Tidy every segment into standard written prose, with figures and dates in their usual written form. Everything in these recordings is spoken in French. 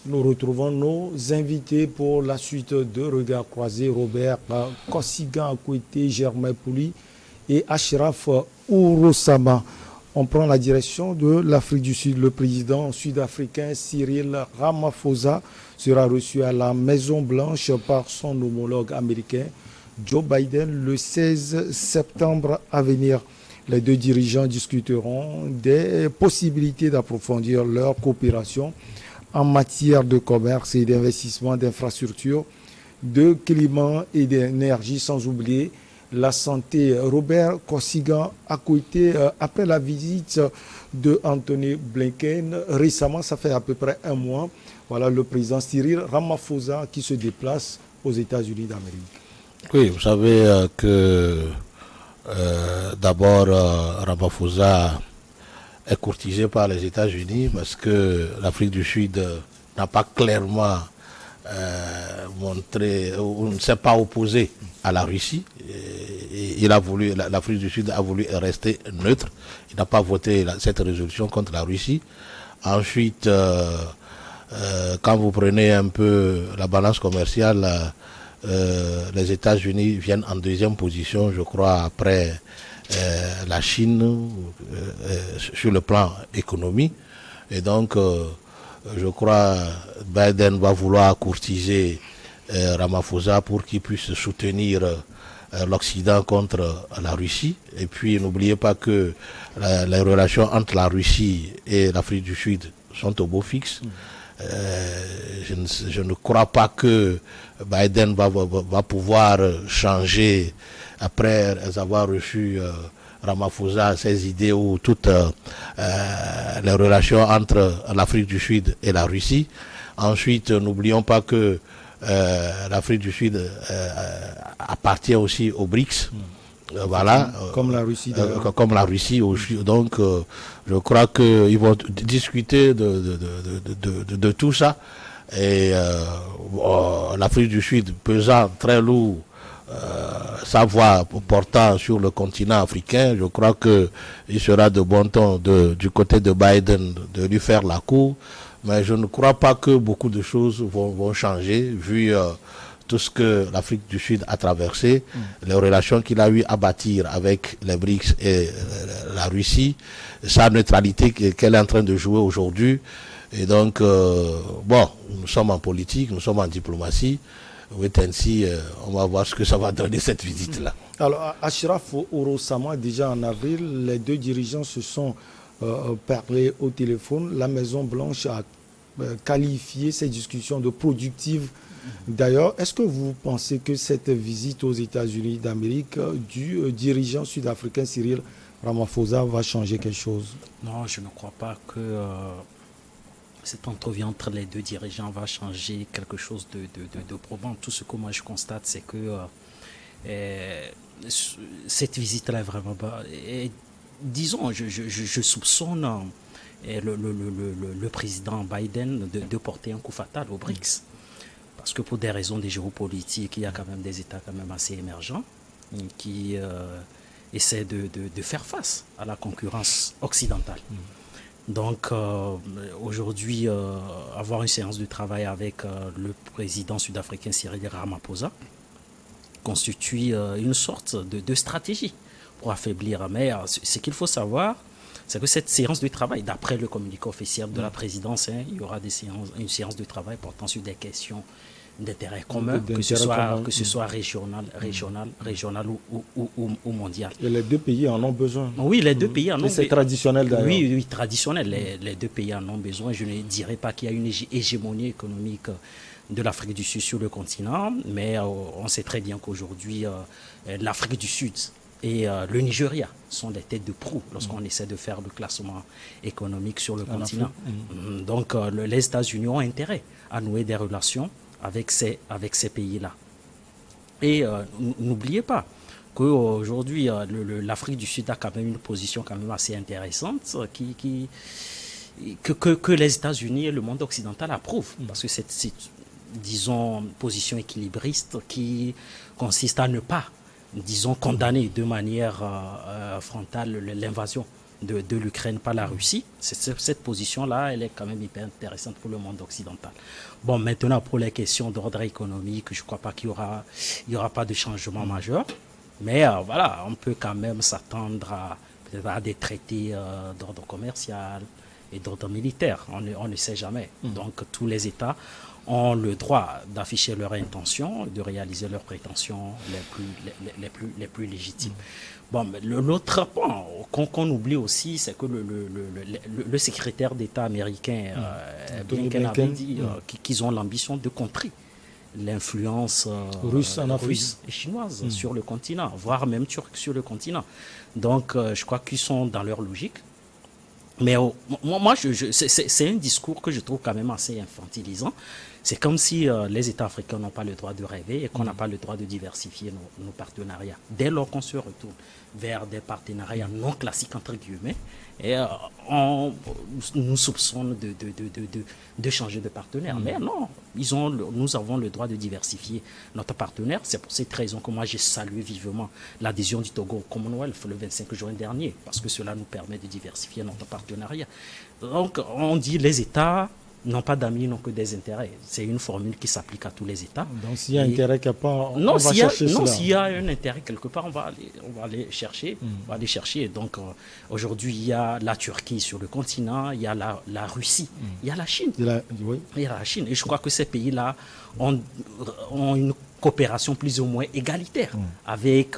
Nous retrouvons nos invités pour la suite de Regard Croisé, Robert Kossigan Akouete, Germain Pouli et Ashraf Ourosama. On prend la direction de l'Afrique du Sud. Le président sud-africain Cyril Ramaphosa sera reçu à la Maison-Blanche par son homologue américain Joe Biden le 16 septembre à venir. Les deux dirigeants discuteront des possibilités d'approfondir leur coopération en matière de commerce et d'investissement d'infrastructures, de climat et d'énergie, sans oublier la santé. Robert Kossigan Akouete, après la visite de Anthony Blinken récemment, ça fait à peu près un mois, voilà le président Cyril Ramaphosa qui se déplace aux États-Unis d'Amérique. Oui, vous savez que d'abord Ramaphosa est courtisé par les États-Unis parce que l'Afrique du Sud n'a pas clairement montré ou ne s'est pas opposé à la Russie. Et l'Afrique du Sud a voulu rester neutre. Il n'a pas voté cette résolution contre la Russie. Ensuite, quand vous prenez un peu la balance commerciale, les États-Unis viennent en deuxième position, je crois, après la Chine sur le plan économique. Et donc, je crois Biden va vouloir courtiser Ramaphosa pour qu'il puisse soutenir l'Occident contre la Russie. Et puis, n'oubliez pas que les relations entre la Russie et l'Afrique du Sud sont au beau fixe. Je ne crois pas que Biden va pouvoir changer après avoir reçu Ramaphosa ses idées ou toutes les relations entre l'Afrique du Sud et la Russie. Ensuite, n'oublions pas que l'Afrique du Sud appartient aussi aux BRICS. Voilà, comme la Russie. Comme la Russie aussi. Donc, je crois qu'ils vont discuter de tout ça. Et l'Afrique du Sud pesant très lourd sa voix portant sur le continent africain, je crois qu'il sera de bon ton du côté de Biden de lui faire la cour. Mais je ne crois pas que beaucoup de choses vont changer vu tout ce que l'Afrique du Sud a traversé, les relations qu'il a eu à bâtir avec les BRICS et la Russie, sa neutralité qu'elle est en train de jouer aujourd'hui. Et donc, nous sommes en politique, nous sommes en diplomatie. Wait and see, on va voir ce que ça va donner cette visite-là. Alors, Ashraf Ourosama, déjà en avril, les deux dirigeants se sont parlé au téléphone. La Maison-Blanche a qualifié ces discussions de productives. D'ailleurs, est-ce que vous pensez que cette visite aux États-Unis d'Amérique du dirigeant sud-africain Cyril Ramaphosa va changer quelque chose? Non, je ne crois pas que cette entrevue entre les deux dirigeants va changer quelque chose de probant. Tout ce que moi je constate, c'est que cette visite-là est vraiment bas. Disons, je soupçonne le président Biden de porter un coup fatal aux BRICS. Parce que pour des raisons de géopolitique, il y a quand même des États quand même assez émergents qui essaient de faire face à la concurrence occidentale. Donc aujourd'hui, avoir une séance de travail avec le président sud-africain Cyril Ramaphosa constitue une sorte de stratégie pour affaiblir. Mais ce qu'il faut savoir, c'est que cette séance de travail, d'après le communiqué officiel de la présidence, il y aura une séance de travail portant sur des questions d'intérêt commun, que ce soit régional ou mondial. Et les deux pays en ont besoin. Oui, les deux pays en ont besoin. C'est traditionnel d'ailleurs. Oui, traditionnel. Les deux pays en ont besoin. Je ne dirais pas qu'il y a une hégémonie économique de l'Afrique du Sud sur le continent, mais on sait très bien qu'aujourd'hui, l'Afrique du Sud et le Nigeria sont des têtes de proue lorsqu'on essaie de faire le classement économique sur le continent. Donc les États-Unis ont intérêt à nouer des relations avec ces pays-là. Et n'oubliez pas qu'aujourd'hui, l'Afrique du Sud a quand même une position quand même assez intéressante que les États-Unis et le monde occidental approuvent. Parce que c'est, disons, position équilibriste qui consiste à ne pas, disons, condamner de manière frontale l'invasion de l'Ukraine par la Russie. Cette position-là, elle est quand même hyper intéressante pour le monde occidental. Bon, maintenant, pour les questions d'ordre économique, je ne crois pas qu'il y aura pas de changement majeur. Mais voilà, on peut quand même s'attendre à des traités d'ordre commercial et d'ordre militaire. On ne sait jamais. Donc, tous les États ont le droit d'afficher leurs intentions, de réaliser leurs prétentions les plus légitimes. Bon, l'autre point qu'on oublie aussi, c'est que le secrétaire d'État américain, Blinken, avait dit qu'ils ont l'ambition de contrer l'influence russe et chinoise sur le continent, voire même turque sur le continent. Donc, je crois qu'ils sont dans leur logique. Mais moi, c'est un discours que je trouve quand même assez infantilisant. C'est comme si les États africains n'ont pas le droit de rêver et qu'on n'a pas le droit de diversifier nos partenariats. Dès lors qu'on se retourne vers des partenariats non classiques, entre guillemets, et on nous soupçonne de changer de partenaire. Mais non, nous avons le droit de diversifier notre partenaire. C'est pour cette raison que moi j'ai salué vivement l'adhésion du Togo au Commonwealth le 25 juin dernier, parce que cela nous permet de diversifier notre partenariat. Donc on dit les États n'ont pas d'amis, n'ont que des intérêts. C'est une formule qui s'applique à tous les États. Donc s'il y a intérêt quelque part, on va chercher cela. Non, s'il y a un intérêt quelque part, on va aller chercher. On va aller chercher. Donc aujourd'hui, il y a la Turquie sur le continent, il y a la Russie, il y a la Chine. Il y a la Chine. Et je crois que ces pays-là ont une coopération plus ou moins égalitaire avec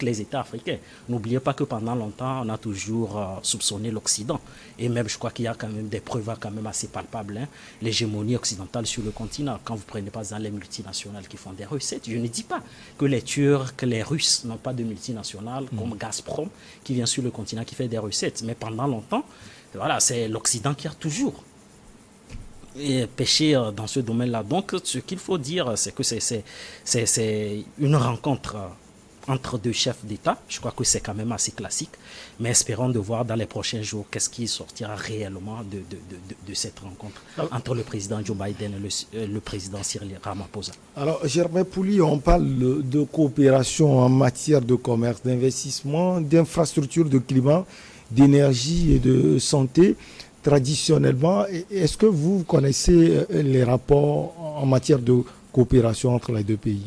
les États africains. N'oubliez pas que pendant longtemps, on a toujours soupçonné l'Occident. Et même, je crois qu'il y a quand même des preuves quand même assez palpables, l'hégémonie occidentale sur le continent. Quand vous prenez par exemple les multinationales qui font des recettes, je ne dis pas que les Turcs, que les Russes n'ont pas de multinationales comme Gazprom qui vient sur le continent qui fait des recettes. Mais pendant longtemps, voilà, c'est l'Occident qui a toujours pêché dans ce domaine-là. Donc, ce qu'il faut dire, c'est que c'est une rencontre entre deux chefs d'État. Je crois que c'est quand même assez classique. Mais espérons de voir dans les prochains jours qu'est-ce qui sortira réellement de cette rencontre entre le président Joe Biden et le président Cyril Ramaphosa. Alors, Germain Pouli, on parle de coopération en matière de commerce, d'investissement, d'infrastructures, de climat, d'énergie et de santé. Traditionnellement, est-ce que vous connaissez les rapports en matière de coopération entre les deux pays?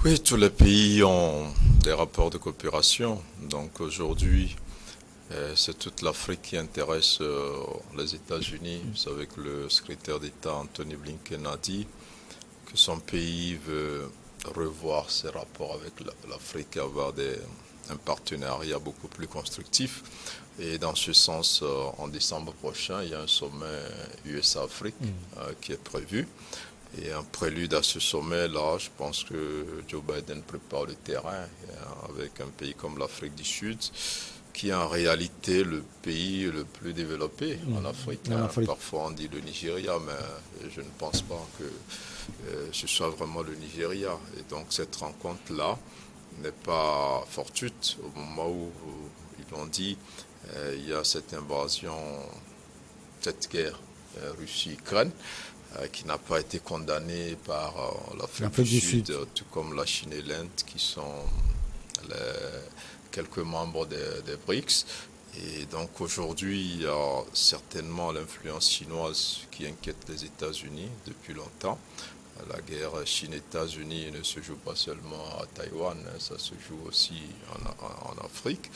Oui, tous les pays ont des rapports de coopération. Donc aujourd'hui, c'est toute l'Afrique qui intéresse les États-Unis. Vous savez que le secrétaire d'État Anthony Blinken a dit que son pays veut revoir ses rapports avec l'Afrique et avoir un partenariat beaucoup plus constructif. Et dans ce sens, en décembre prochain, il y a un sommet USA-Afrique qui est prévu. Et un prélude à ce sommet-là, je pense que Joe Biden prépare le terrain avec un pays comme l'Afrique du Sud, qui est en réalité le pays le plus développé en Afrique. Parfois on dit le Nigeria, mais je ne pense pas que ce soit vraiment le Nigeria. Et donc cette rencontre-là n'est pas fortuite au moment où ils l'ont dit. Il y a cette invasion, cette guerre Russie-Ukraine qui n'a pas été condamnée par l'Afrique du Sud, tout comme la Chine et l'Inde qui sont quelques membres des BRICS. Et donc aujourd'hui, il y a certainement l'influence chinoise qui inquiète les États-Unis depuis longtemps. La guerre Chine-États-Unis ne se joue pas seulement à Taïwan, ça se joue aussi en Afrique.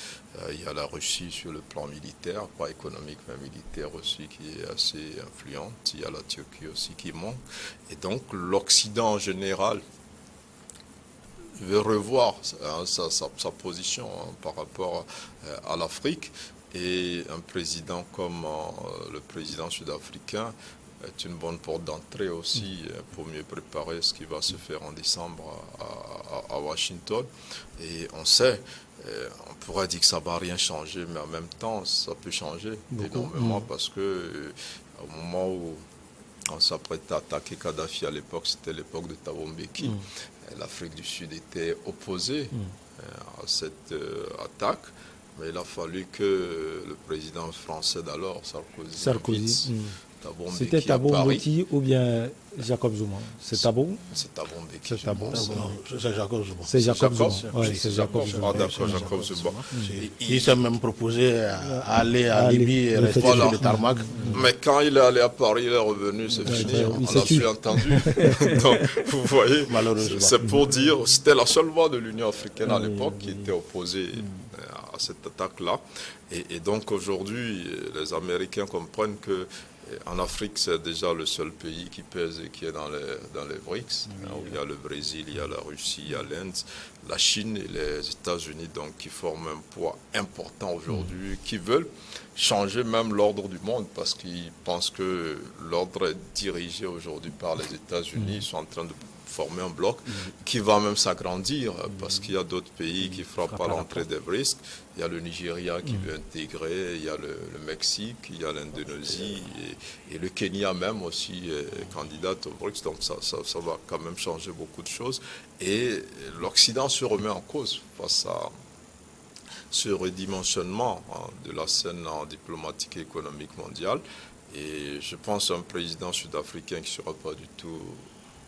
Il y a la Russie sur le plan militaire, pas économique mais militaire aussi, qui est assez influente. Il y a la Turquie aussi qui monte. Et donc l'Occident en général veut revoir sa position par rapport à l'Afrique. Et un président comme le président sud-africain est une bonne porte d'entrée aussi pour mieux préparer ce qui va se faire en décembre à Washington. Et on sait, on pourrait dire que ça ne va rien changer, mais en même temps, ça peut changer énormément parce que au moment où on s'apprêtait à attaquer Kadhafi à l'époque, c'était l'époque de Thabo Mbeki. L'Afrique du Sud était opposée à cette attaque. Mais il a fallu que le président français d'alors, Sarkozy Thabo Mbeki C'était à Thabo Paris. Mbeki ou bien Jacob Zuma? C'est Thabo? C'est Thabo Mbeki. C'est Thabo. C'est Jacob Zuma. C'est Jacob Jacob? Zuma. Ouais, c'est Jacob Zuma. Ah d'accord, Jacob Zuma. Il s'est même proposé à aller à Aller. Libye et rester Voilà. sur le tarmac. Mais quand il est allé à Paris, il est revenu, c'est fini. il On s'est l'a tué. plus entendu. Donc, vous voyez, Malheureusement. c'est pour dire, c'était la seule voix de l'Union africaine à l'époque qui était opposée à cette attaque-là. Et donc aujourd'hui, les Américains comprennent que en Afrique, c'est déjà le seul pays qui pèse et qui est dans les BRICS. Où il y a le Brésil, il y a la Russie, il y a l'Inde, la Chine et les États-Unis, donc qui forment un poids important aujourd'hui, qui veulent changer même l'ordre du monde parce qu'ils pensent que l'ordre est dirigé aujourd'hui par les États-Unis. Ils sont en train de former un bloc qui va même s'agrandir parce qu'il y a d'autres pays qui frappent à l'entrée des BRICS. Il y a le Nigeria qui veut intégrer, il y a le Mexique, il y a l'Indonésie et le Kenya même aussi est candidate au BRICS. Donc ça va quand même changer beaucoup de choses. Et l'Occident se remet en cause face à ce redimensionnement de la scène diplomatique et économique mondiale. Et je pense à un président sud-africain qui ne sera pas du tout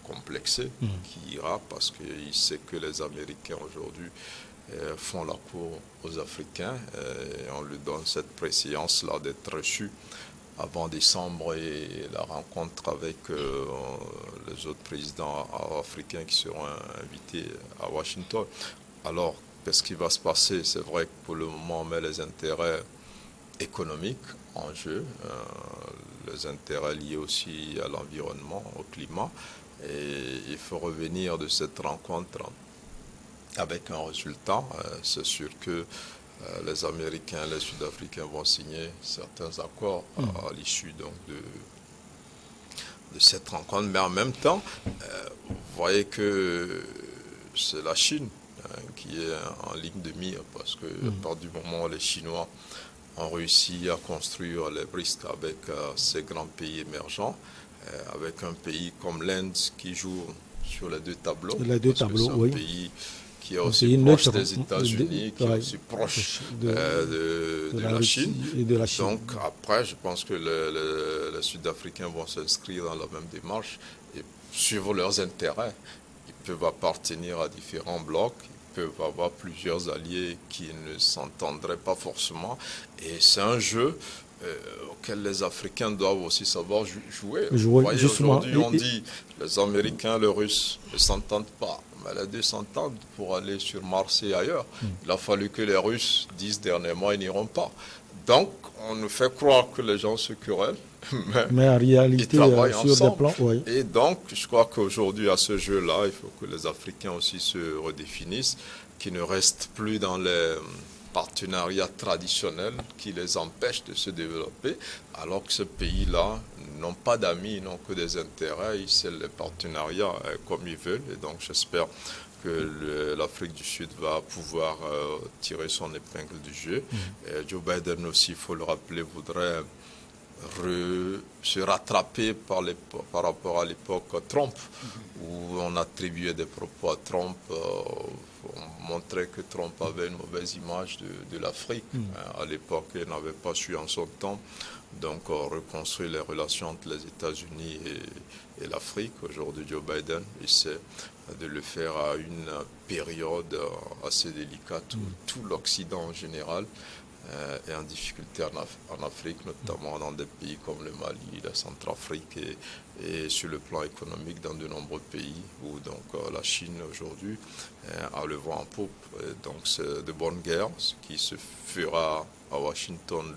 complexé, qui ira parce qu'il sait que les Américains aujourd'hui font la cour aux Africains et on lui donne cette préséance-là d'être reçu avant décembre et la rencontre avec les autres présidents africains qui seront invités à Washington. Alors, qu'est-ce qui va se passer? C'est vrai que pour le moment, on met les intérêts économiques en jeu, les intérêts liés aussi à l'environnement, au climat. Et il faut revenir de cette rencontre avec un résultat. C'est sûr que les Américains et les Sud-Africains vont signer certains accords à l'issue donc de cette rencontre. Mais en même temps, vous voyez que c'est la Chine qui est en ligne de mire parce que à partir du moment où les Chinois ont réussi à construire les BRICS avec ces grands pays émergents, avec un pays comme l'Inde qui joue sur les deux tableaux. Les deux tableaux, oui. C'est un pays qui est aussi proche des États-Unis, qui est ouais, aussi proche de la Chine. Et de la Chine. Donc après, je pense que les Sud-Africains vont s'inscrire dans la même démarche et suivre leurs intérêts. Ils peuvent appartenir à différents blocs, ils peuvent avoir plusieurs alliés qui ne s'entendraient pas forcément. Et c'est un jeu auquel les Africains doivent aussi savoir jouer. Vous voyez, aujourd'hui, on dit les Américains, les Russes ne s'entendent pas. Mais les deux s'entendent pour aller sur Mars et ailleurs. Il a fallu que les Russes disent dernièrement ils n'iront pas. Donc, on nous fait croire que les gens se querellent, mais en réalité, ils travaillent sur ensemble. des plans, oui. Et donc, je crois qu'aujourd'hui, à ce jeu-là, il faut que les Africains aussi se redéfinissent, qu'ils ne restent plus dans les partenariats traditionnels qui les empêchent de se développer, alors que ces pays-là n'ont pas d'amis, ils n'ont que des intérêts, ils scellent les partenariats comme ils veulent. Et donc j'espère que l'Afrique du Sud va pouvoir tirer son épingle du jeu. Et Joe Biden aussi, il faut le rappeler, voudrait se rattraper par rapport à l'époque Trump, où on attribuait des propos à Trump, on montrait que Trump avait une mauvaise image de l'Afrique. À l'époque, il n'avait pas su en son temps donc reconstruire les relations entre les États-Unis et l'Afrique. Aujourd'hui, Joe Biden essaie de le faire à une période assez délicate où tout l'Occident en général est en difficulté en Afrique, notamment dans des pays comme le Mali, la Centrafrique et sur le plan économique dans de nombreux pays où donc la Chine aujourd'hui a le vent en poupe. Et donc c'est de bonne guerre, ce qui se fera à Washington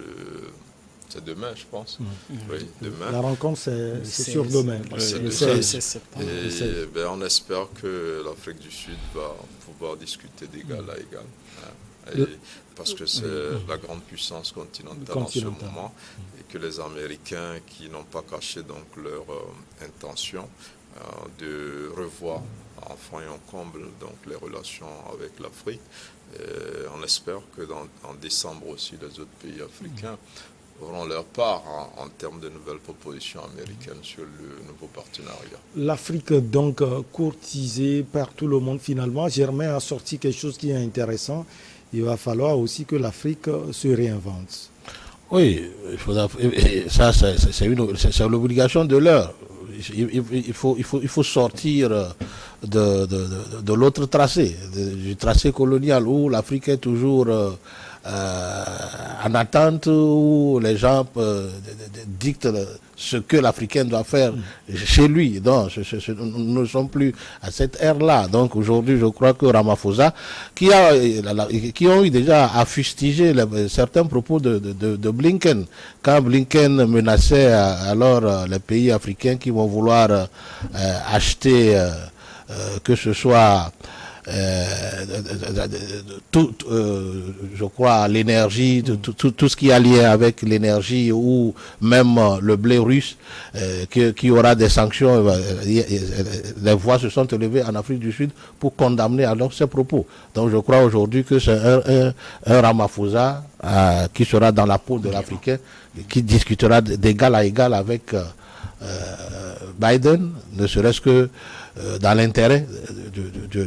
c'est demain, je pense. Oui, demain. La rencontre, c'est sur demain. Le 16 septembre. Et ben, on espère que l'Afrique du Sud va pouvoir discuter d'égal à égal. Parce que c'est la grande puissance continentale en ce moment. Et que les Américains qui n'ont pas caché donc leur intention de revoir en fond et en comble donc les relations avec l'Afrique. On espère que en décembre aussi les autres pays africains auront leur part en termes de nouvelles propositions américaines sur le nouveau partenariat. L'Afrique, donc, courtisée par tout le monde finalement. Germain a sorti quelque chose qui est intéressant. Il va falloir aussi que l'Afrique se réinvente. Oui, ça c'est l'obligation de l'heure. Il faut sortir de l'autre tracé, du tracé colonial où l'Afrique est toujours en attente, où les gens dictent ce que l'Africain doit faire chez lui. Donc, nous ne sommes plus à cette ère-là. Donc aujourd'hui, je crois que Ramaphosa, qui ont eu déjà à fustiger certains propos de Blinken, quand Blinken menaçait alors les pays africains qui vont vouloir acheter que ce soit je crois l'énergie, tout ce qui est lié avec l'énergie ou même le blé russe, qui aura des sanctions. Les voix se sont élevées en Afrique du Sud pour condamner alors ces propos. Donc je crois aujourd'hui que c'est un Ramaphosa qui sera dans la peau de l'Africain, qui discutera d'égal à égal avec Biden, ne serait-ce que dans l'intérêt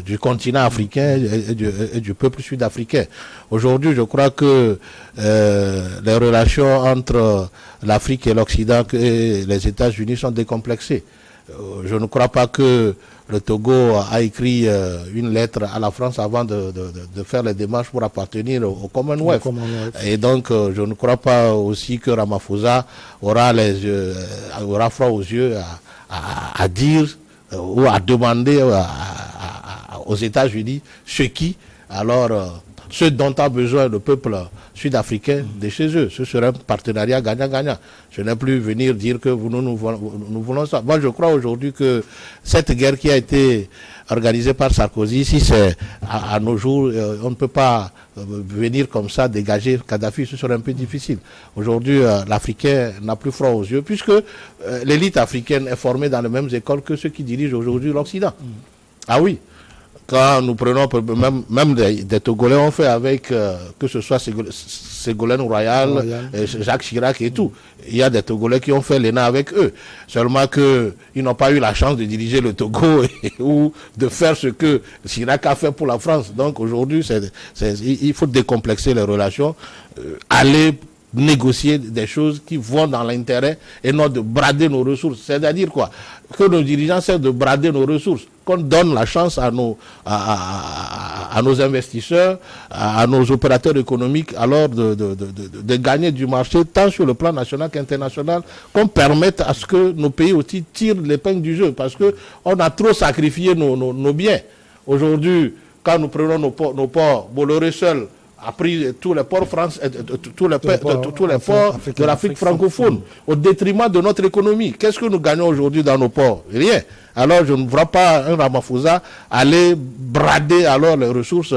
du continent africain et du peuple sud-africain. Aujourd'hui, je crois que les relations entre l'Afrique et l'Occident et les États-Unis sont décomplexées. Je ne crois pas que le Togo a écrit une lettre à la France avant de faire les démarches pour appartenir au Commonwealth. Et donc, je ne crois pas aussi que Ramaphosa aura froid aux yeux à dire ou à demander aux États-Unis ce dont a besoin le peuple sud-africain de chez eux. Ce serait un partenariat gagnant-gagnant. Je n'ai plus venir dire que nous voulons ça. Moi, je crois aujourd'hui que cette guerre qui a été organisée par Sarkozy, si c'est à nos jours, on ne peut pas venir comme ça dégager Kadhafi, ce serait un peu difficile. Aujourd'hui, l'Africain n'a plus froid aux yeux, puisque l'élite africaine est formée dans les mêmes écoles que ceux qui dirigent aujourd'hui l'Occident. Ah oui. Quand nous prenons, même des Togolais ont fait avec, que ce soit Ségolène Royal, Jacques Chirac et tout. Il y a des Togolais qui ont fait l'ENA avec eux. Seulement qu'ils n'ont pas eu la chance de diriger le Togo ou de faire ce que Chirac a fait pour la France. Donc aujourd'hui, il faut décomplexer les relations, aller négocier des choses qui vont dans l'intérêt et non de brader nos ressources. C'est-à-dire quoi? Que nos dirigeants cessent de brader nos ressources, qu'on donne la chance à nos investisseurs, à nos opérateurs économiques, alors de gagner du marché, tant sur le plan national qu'international, qu'on permette à ce que nos pays aussi tirent l'épingle du jeu, parce que on a trop sacrifié nos biens. Aujourd'hui, quand nous prenons nos ports, Bolloré seul a pris tous les ports tous les ports de l'Afrique francophone, au détriment de notre économie. Qu'est-ce que nous gagnons aujourd'hui dans nos ports? Rien. Alors je ne vois pas un Ramaphosa aller brader alors les ressources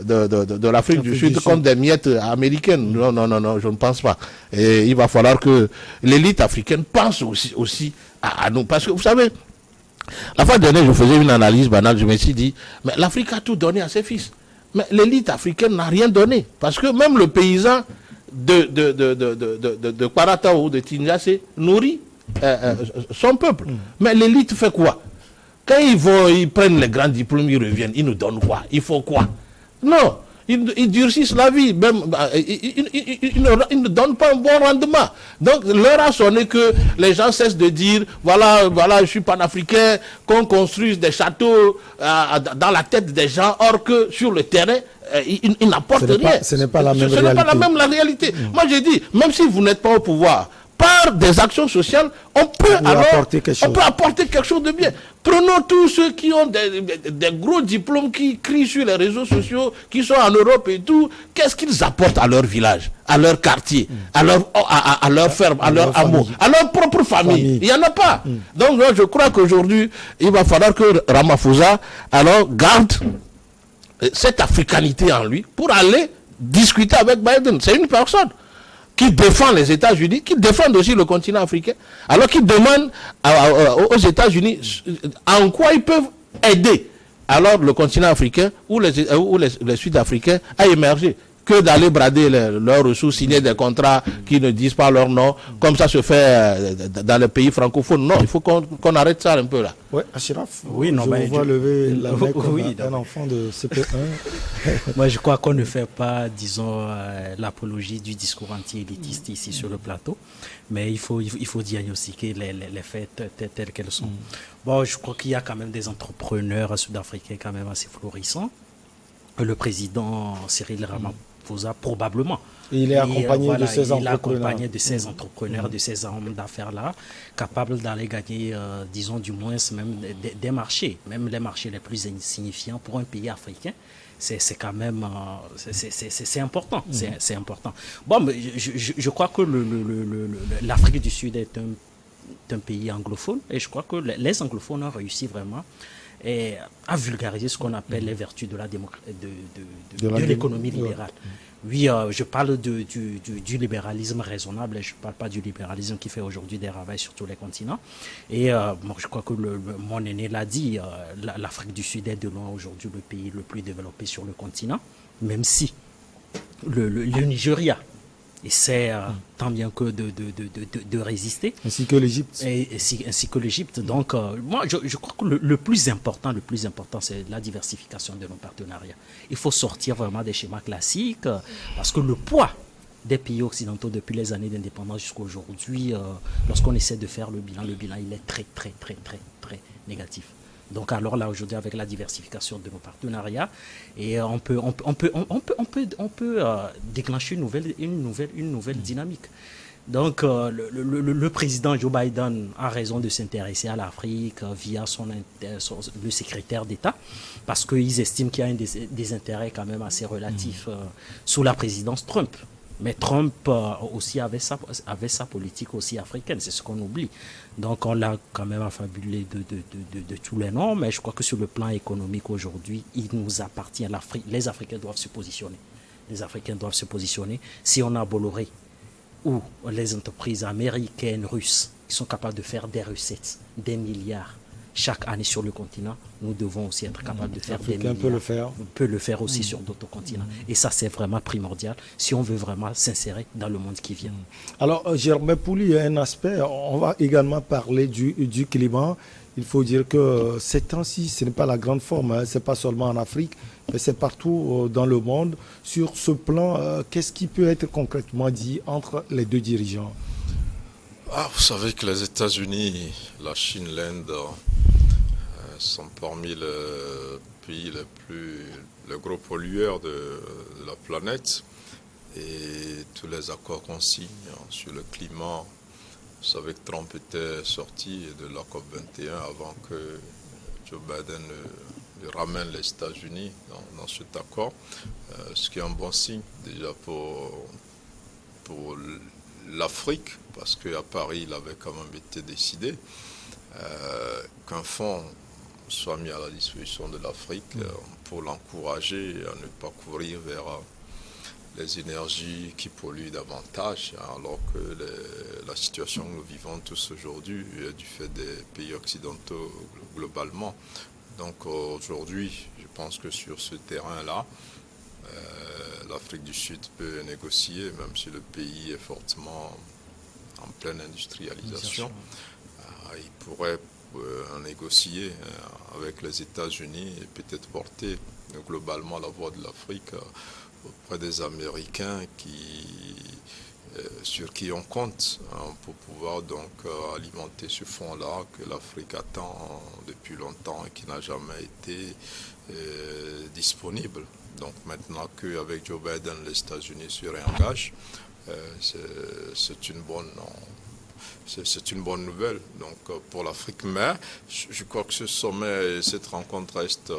de l'Afrique du Sud comme des miettes américaines. Non, je ne pense pas. Et il va falloir que l'élite africaine pense aussi à nous. Parce que vous savez, la fois dernière, je faisais une analyse banale, je me suis dit, mais l'Afrique a tout donné à ses fils. Mais l'élite africaine n'a rien donné. Parce que même le paysan de Kwarata ou de Tinjase nourrit son peuple. Mais l'élite fait quoi? Quand ils prennent les grands diplômes, ils reviennent, ils nous donnent quoi? Il faut quoi? Non, ils durcissent la vie. Même, ils ne donnent pas un bon rendement. Donc, l'heure a sonné que les gens cessent de dire, voilà, je suis panafricain, qu'on construise des châteaux dans la tête des gens, or que sur le terrain, ils n'apportent rien. Ce n'est pas la même réalité. Ce n'est pas la même réalité. Moi, j'ai dit, même si vous n'êtes pas au pouvoir, par des actions sociales, on peut apporter quelque chose de bien. Prenons tous ceux qui ont des gros diplômes, qui crient sur les réseaux sociaux, qui sont en Europe et tout. Qu'est-ce qu'ils apportent à leur village, à leur quartier, à leur ferme, à leur hameau, à leur propre famille? Il n'y en a pas. Donc moi, je crois qu'aujourd'hui, il va falloir que Ramaphosa alors garde cette africanité en lui pour aller discuter avec Biden. C'est une personne qui défend les États-Unis, qui défend aussi le continent africain, alors qui demande aux États-Unis en quoi ils peuvent aider alors le continent africain ou les Sud-Africains à émerger, que d'aller brader leurs ressources, signer des contrats qui ne disent pas leur nom, comme ça se fait dans les pays francophones. Non, il faut qu'on arrête ça un peu là. Ouais, Achraf, Oui, non, je mais vous vois lever la main comme oui, un non, enfant de CP1. moi, je crois qu'on ne fait pas, disons, l'apologie du discours anti-élitiste ici sur le plateau, mais il faut diagnostiquer les faits tels qu'elles sont. Bon, je crois qu'il y a quand même des entrepreneurs sud-africains quand même assez florissants. Le président Cyril Ramaphosa, probablement. Et il est accompagné de ces Il est entrepreneurs. accompagné de ces entrepreneurs, de ces hommes d'affaires-là, capables d'aller gagner, disons, du moins même des marchés, même les marchés les plus insignifiants pour un pays africain. C'est quand même c'est important, c'est important. Bon, mais je crois que l'Afrique du Sud est un pays anglophone et je crois que les anglophones ont réussi vraiment à vulgariser ce qu'on appelle les vertus de l'économie libérale. Oui, je parle du libéralisme raisonnable et je ne parle pas du libéralisme qui fait aujourd'hui des ravages sur tous les continents. Et moi, je crois que mon aîné l'a dit, l'Afrique du Sud est de loin aujourd'hui le pays le plus développé sur le continent, même si le Nigeria essaie tant bien que de résister. Ainsi que l'Égypte. Ainsi que l'Égypte. Donc, moi, je crois que le plus important, c'est la diversification de nos partenariats. Il faut sortir vraiment des schémas classiques parce que le poids des pays occidentaux depuis les années d'indépendance jusqu'à aujourd'hui, lorsqu'on essaie de faire le bilan, il est très, très, très, très, très négatif. Donc alors là aujourd'hui avec la diversification de nos partenariats et on peut déclencher une nouvelle dynamique. Donc le président Joe Biden a raison de s'intéresser à l'Afrique via le secrétaire d'État parce qu'ils estiment qu'il y a des intérêts quand même assez relatifs sous la présidence Trump. Mais Trump aussi avait sa politique aussi africaine, c'est ce qu'on oublie. Donc on l'a quand même affabulé de tous les noms, mais je crois que sur le plan économique aujourd'hui, il nous appartient. Les Africains doivent se positionner. Les Africains doivent se positionner. Si on a Bolloré ou les entreprises américaines, russes, qui sont capables de faire des recettes, des milliards chaque année sur le continent, nous devons aussi être capables de faire des milliards. Peut le faire aussi sur d'autres continents. Et ça, c'est vraiment primordial si on veut vraiment s'insérer dans le monde qui vient. Alors, Germain Pouli, il y a un aspect, on va également parler du climat. Il faut dire que ces temps-ci, ce n'est pas la grande forme, hein. Ce n'est pas seulement en Afrique, mais c'est partout dans le monde. Sur ce plan, qu'est-ce qui peut être concrètement dit entre les deux dirigeants? Vous savez que les États-Unis, la Chine, l'Inde sont parmi les pays les gros pollueurs de la planète. Et tous les accords qu'on signe sur le climat, vous savez que Trump était sorti de la COP21 avant que Joe Biden ramène les États-Unis dans cet accord, ce qui est un bon signe déjà pour l'Afrique, parce qu'à Paris, il avait quand même été décidé qu'un fonds soit mis à la disposition de l'Afrique pour l'encourager à ne pas courir vers les énergies qui polluent davantage, alors que la situation que nous vivons tous aujourd'hui est du fait des pays occidentaux globalement. Donc aujourd'hui, je pense que sur ce terrain-là, l'Afrique du Sud peut négocier, même si le pays est fortement en pleine industrialisation. Il pourrait négocier avec les États-Unis et peut-être porter globalement la voix de l'Afrique auprès des Américains sur qui on compte pour pouvoir donc alimenter ce fonds-là que l'Afrique attend depuis longtemps et qui n'a jamais été disponible. Donc maintenant qu'avec Joe Biden, les États-Unis se réengagent, c'est une bonne nouvelle donc, pour l'Afrique. Mais je crois que ce sommet et cette rencontre reste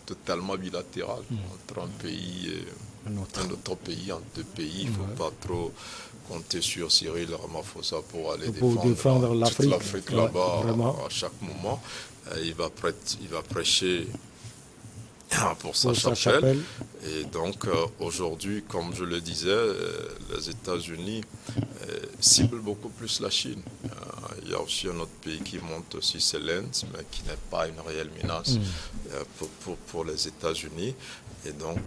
totalement bilatérale entre un pays et un autre pays, entre deux pays. Il ne faut pas trop compter sur Cyril Ramaphosa pour aller défendre l'Afrique là-bas à chaque moment. Il va prêcher pour sa chapelle. Et donc aujourd'hui, comme je le disais, les États-Unis ciblent beaucoup plus la Chine. Il y a aussi un autre pays qui monte aussi, c'est l'Inde, mais qui n'est pas une réelle menace pour les États-Unis. Et donc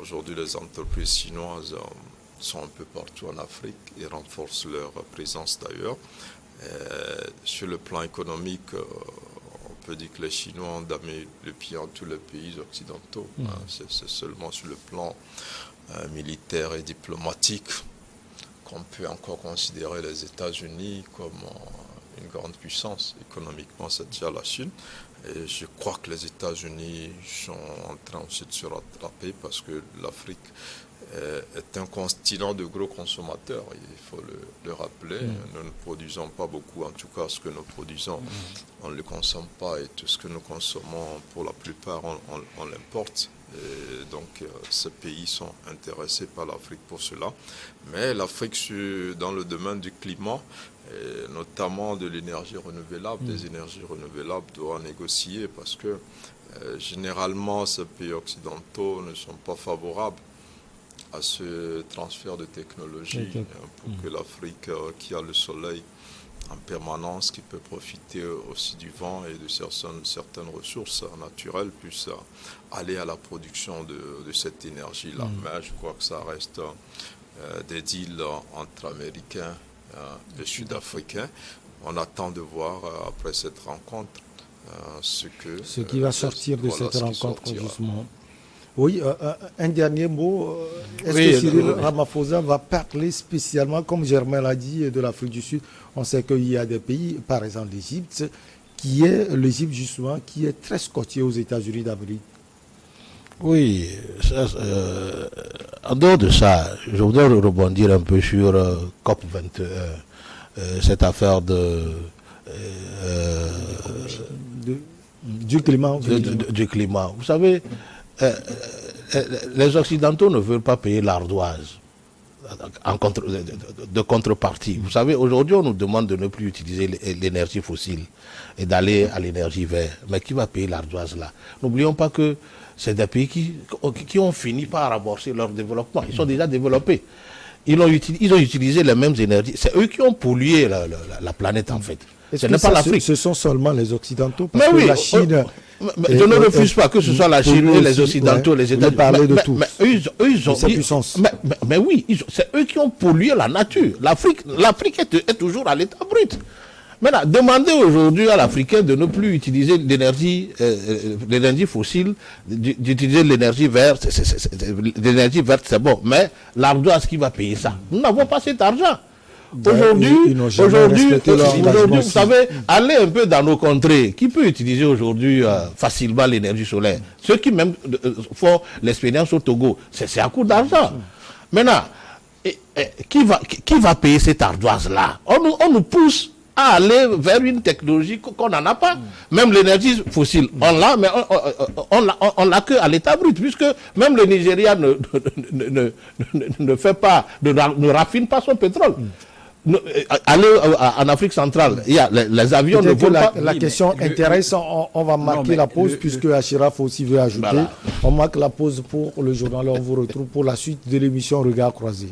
aujourd'hui, les entreprises chinoises sont un peu partout en Afrique et renforcent leur présence d'ailleurs. Sur le plan économique, peut dire que les Chinois ont damé le pied en tous les pays occidentaux. C'est seulement sur le plan militaire et diplomatique qu'on peut encore considérer les États-Unis comme une grande puissance. Économiquement, c'est déjà la Chine. Et je crois que les États-Unis sont en train aussi de se rattraper parce que l'Afrique est un continent de gros consommateurs, il faut le rappeler. Nous ne produisons pas beaucoup, en tout cas ce que nous produisons, on ne le consomme pas, et tout ce que nous consommons, pour la plupart, on l'importe. Et donc ces pays sont intéressés par l'Afrique pour cela. Mais l'Afrique, dans le domaine du climat, et notamment de l'énergie renouvelable, des énergies renouvelables, doit négocier parce que généralement ces pays occidentaux ne sont pas favorables à ce transfert de technologie pour que l'Afrique, qui a le soleil en permanence, qui peut profiter aussi du vent et de certaines ressources naturelles, puisse aller à la production de cette énergie-là. Mais je crois que ça reste des deals entre Américains et Sud-Africains. On attend de voir après cette rencontre ce qui va sortir de cette rencontre, justement. Oui, un dernier mot. Est-ce que Cyril Ramaphosa va parler spécialement, comme Germain l'a dit, de l'Afrique du Sud? On sait qu'il y a des pays, par exemple l'Égypte, l'Égypte justement, qui est très scotché aux États-Unis d'Amérique. Oui, en dehors de ça, je voudrais rebondir un peu sur COP21, cette affaire du climat. Du climat. Vous savez, les Occidentaux ne veulent pas payer l'ardoise de contrepartie. Vous savez, aujourd'hui, on nous demande de ne plus utiliser l'énergie fossile et d'aller à l'énergie verte. Mais qui va payer l'ardoise là? N'oublions pas que c'est des pays qui ont fini par amorcer leur développement. Ils sont déjà développés. Ils ont utilisé les mêmes énergies. C'est eux qui ont pollué la planète, en fait. Ce n'est pas l'Afrique. Ce sont seulement les Occidentaux, parce que la Chine... je ne refuse pas que ce soit la Chine et les Occidentaux, les États-Unis. Mais oui, c'est eux qui ont pollué la nature. L'Afrique est toujours à l'état brut. Maintenant, demander aujourd'hui à l'Africain de ne plus utiliser l'énergie fossile, d'utiliser l'énergie verte, l'énergie verte c'est bon, mais l'ardoise qui va payer ça? Nous n'avons pas cet argent. Aujourd'hui, vous savez, allez un peu dans nos contrées. Qui peut utiliser aujourd'hui facilement l'énergie solaire? Ceux qui même font l'expérience au Togo, c'est à coût d'argent. Maintenant, qui va payer cette ardoise-là? On nous pousse à aller vers une technologie qu'on n'en a pas. Même l'énergie fossile, on l'a, mais on l'a que à l'état brut, puisque même le Nigeria ne fait pas, ne raffine pas son pétrole. Aller en Afrique centrale, il y a les avions ne volent pas. La question intéresse, on va marquer la pause puisque Achiraf aussi veut ajouter. Voilà. On marque la pause pour le journal et on vous retrouve pour la suite de l'émission Regard croisé.